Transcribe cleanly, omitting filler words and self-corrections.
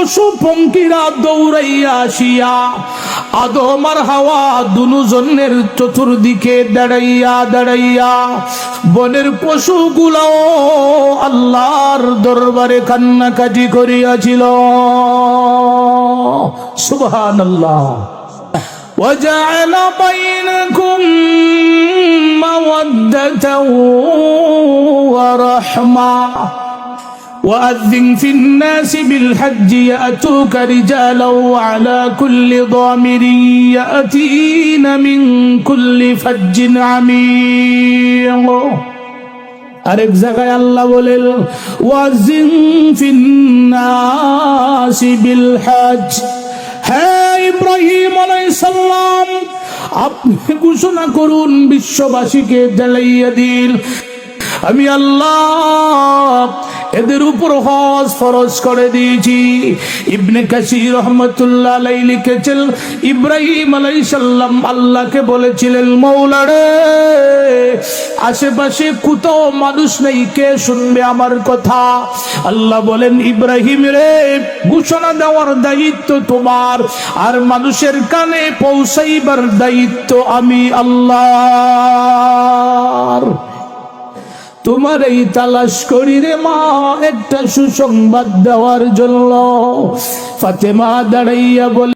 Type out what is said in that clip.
পশু পঙ্খিরা দৌড়াইয়া আসিয়া আদম আর হাওয়া দুজনের চতুর্দিকে দাঁড়াইয়া দাঁড়াইয়া বনের পশুগুলাও আল্লাহর দরবারে কান্নাকাটি করিয়াছিল। সুবহানাল্লাহ। وجعل بينكم مودة ورحمة وأذن في الناس بالحج يأتوك رجالا وعلى كل ضامر يأتين من كل فج عميق। আরেক জায়গায় আল্লাহ বলেন ওয়াজিন ফিন্নাসি বিল হজ। হ্যাঁ ইব্রাহিম আলাইহিস সালাম, আপনি ঘোষণা করুন, বিশ্ববাসীকে জানাইয়া দিন, আমি আল্লাহ এদের উপর হজ ফরজ করে দিয়েছি। ইবনে কাসির রহমাতুল্লাহ আলাইহি লিখেছেন, ইব্রাহিম আলাইহিস সালাম আল্লাহকে বলেছিলেন, মওলা রে, আশেপাশে কোথাও মানুষ নেই, কে শুনবে আমার কথা? আল্লাহ বলেন, ইব্রাহিম রে, ঘোষণা দেওয়ার দায়িত্ব তোমার, আর মানুষের কানে পৌঁছাইবার দায়িত্ব আমি আল্লাহর। তোমার এই তালাশ করি রে মা একটা সুসংবাদ দেওয়ার জন্য। ফাতেমা দাঁড়াইয়া বলে